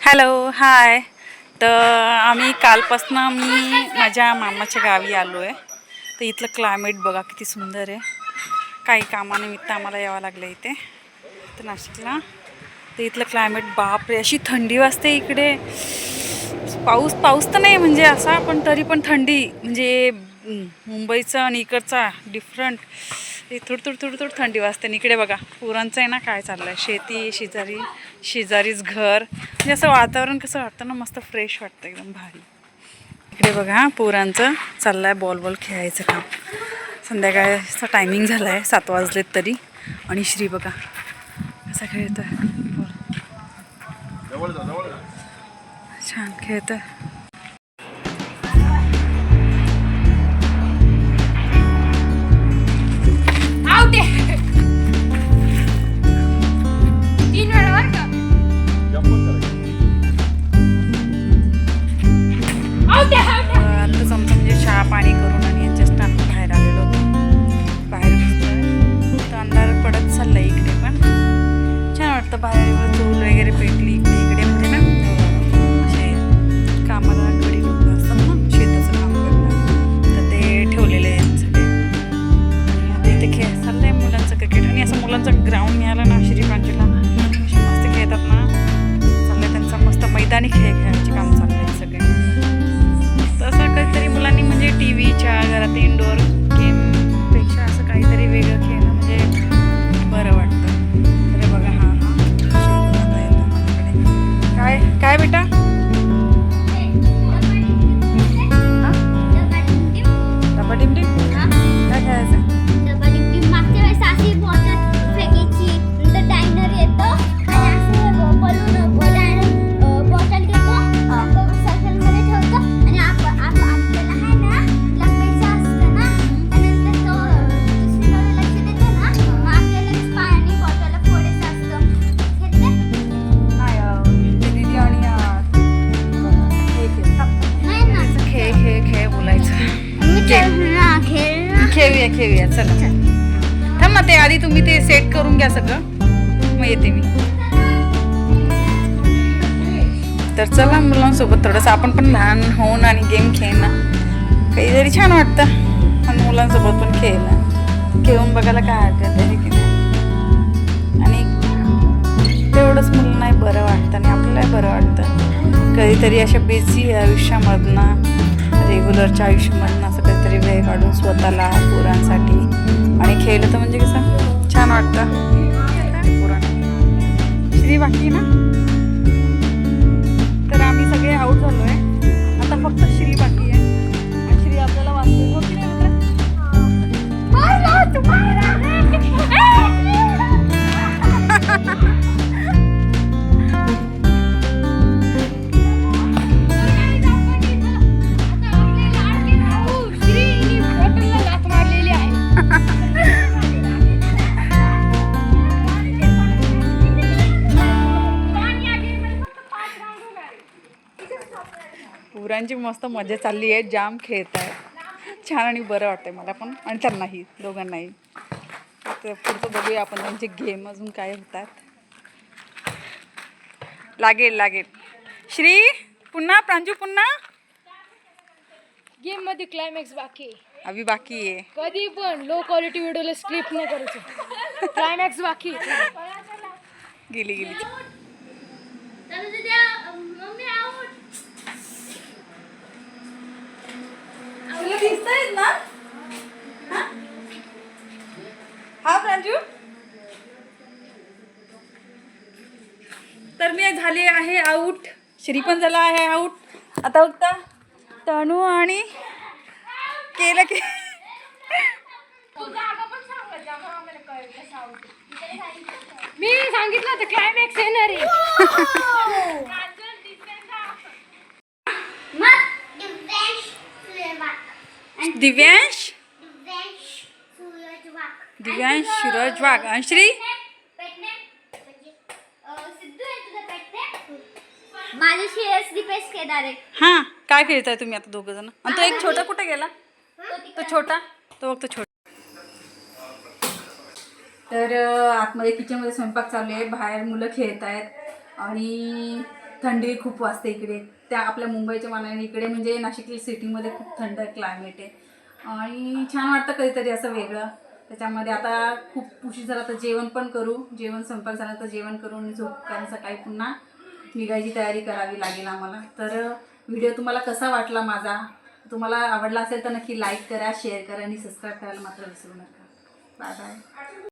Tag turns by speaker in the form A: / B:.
A: Hello hi. तर आम्ही कालपासून माझ्या मामाच्या गावी आलो आहे. तर इथलं क्लायमेट बघा किती सुंदर आहे. काही कामानिमित्त आम्हाला यावं लागलं इथे तर नाशिकला. तर इथलं क्लायमेट बापरे, अशी थंडी वाजते इकडे. पाऊस तर नाही म्हणजे असा, पण तरी पण थंडी म्हणजे मुंबईचा आणि इकडचा डिफरंट. थोडी थंडी वाजते. आणि इकडे बघा पुरांचं आहे ना काय चाललं आहे. शेती शेजारीच घर, म्हणजे असं वातावरण कसं वाटतं ना, मस्त फ्रेश वाटतं, एकदम भारी. इकडे बघा पुरांचं चाललं आहे बॉल खेळायचं काम. संध्याकाळचा टायमिंग झाला आहे, 7 वाजलेत तरी. आणि श्री बघा कसा खेळतो आहे, छान खेळतो आहे. आत्ताच आमचं म्हणजे चहा पाणी करून आणि जस्ट आम्ही बाहेर आलेलो होतो. बाहेर बसतोय तर अंधार पडत चाललं आहे इकडे, पण छान वाटतं. बाहेर चूल वगैरे पेटली इकडे म्हणजे ना, असे कामाला गडी लोक असतात ना, शेताचं काम करतात, तर ते ठेवलेले आहेत सगळे. आणि इथे खेळ चाललं आहे मुलांचं क्रिकेट. आणि असं मुलांचं ग्राउंड मिळालं ना श्रीपांचीला, मस्त खेळतात ना. चाललंय त्यांचा मस्त मैदानी खेळायचे काम चाललं आहे सगळे. तसं कधीतरी मुलांनी म्हणजे टी व्हीच्या घरात इंडोर गेमपेक्षा असं काहीतरी वेगळं खेळणं म्हणजे बरं वाटतं. अरे बघा काय काय बेटा, डबा टिमटिम काय खेळायचं? खेळूया चला. थांब ना, ते आधी तुम्ही ते सेट करून घ्या सगळं, मग येते मी. तर चला मुलांसोबत थोडंसं आपण पण लहान होऊन आणि गेम खेळणं काहीतरी छान वाटतं. आणि मुलांसोबत पण खेळून बघायला काय हरकत आहे की नाही. आणि तेवढंच मुलांनाही बरं वाटतं आणि आपल्यालाही बरं वाटतं. कधीतरी अशा बिझी आयुष्यामधनं, रेग्युलरच्या आयुष्यामधनं असं काहीतरी वेळ काढून स्वतःला, पोरांसाठी आणि खेळलं तर म्हणजे कसं छान वाटतं. पुराण श्री बाकी ना, तर आम्ही सगळे आऊट झालो आहे. आता फक्त श्री बाकी आहे. आणि श्री आपल्याला वाचते हो की नाही पुरांची मस्त मजा चालली आहे. जाम खेळत आहे छान आणि बरं वाटतंय मला पण आणि त्यांनाही, दोघांनाही. तर पुढचं बघूया आपण त्यांचे गेम अजून काय होतात. लागेल श्री पुन्हा, प्रांजू पुन्हा.
B: गेम मध्ये क्लायमॅक्स बाकी आहे.
A: अभी बाकी आहे.
B: कधी पण लो क्वालिटी व्हिडिओला स्किप नाही करायचं. क्लायमॅक्स बाकी आहे.
A: गेली ना. हा प्रांजू, तर मी झाले आहे आऊट. श्री पण झाला आहे आऊट. आता फक्त तनू आणि केलं की
B: मी सांगितलं होतं क्लायमॅक्स येणार आहे.
A: दिव्यांश सूरज वाघ आणि श्री
C: माझ्याशी दीपेश केदारे.
A: हां, काय खेळताय तुम्ही आता दोघं जण? आणि तो एक छोटा कुठे गेला? तो छोटा, तो फक्त छोटा. तर आतमध्ये किचनमध्ये स्वयंपाक चालू आहे, बाहेर मुलं खेळत आहेत आणि थंडी खूप वाजते इकडे, त्या आपल्या मुंबईच्या मानाने इकडे म्हणजे नाशिक सिटीमध्ये खूप थंड क्लायमेट आहे आणि छान वाटतं कधीतरी असं वेगळं. त्याच्यामध्ये आता खूप उशीर झाला तर जेवण पण करू, स्वयंपाक झाला तर जेवण करून झोप, कारण सकाळी पुन्हा निघायची तयारी करावी लागेल आम्हाला. तर व्हिडिओ तुम्हाला कसा वाटला माझा, तुम्हाला आवडला असेल तर नक्की लाईक करा, शेअर करा आणि सबस्क्राईब करायला मात्र विसरू नका. Bye bye.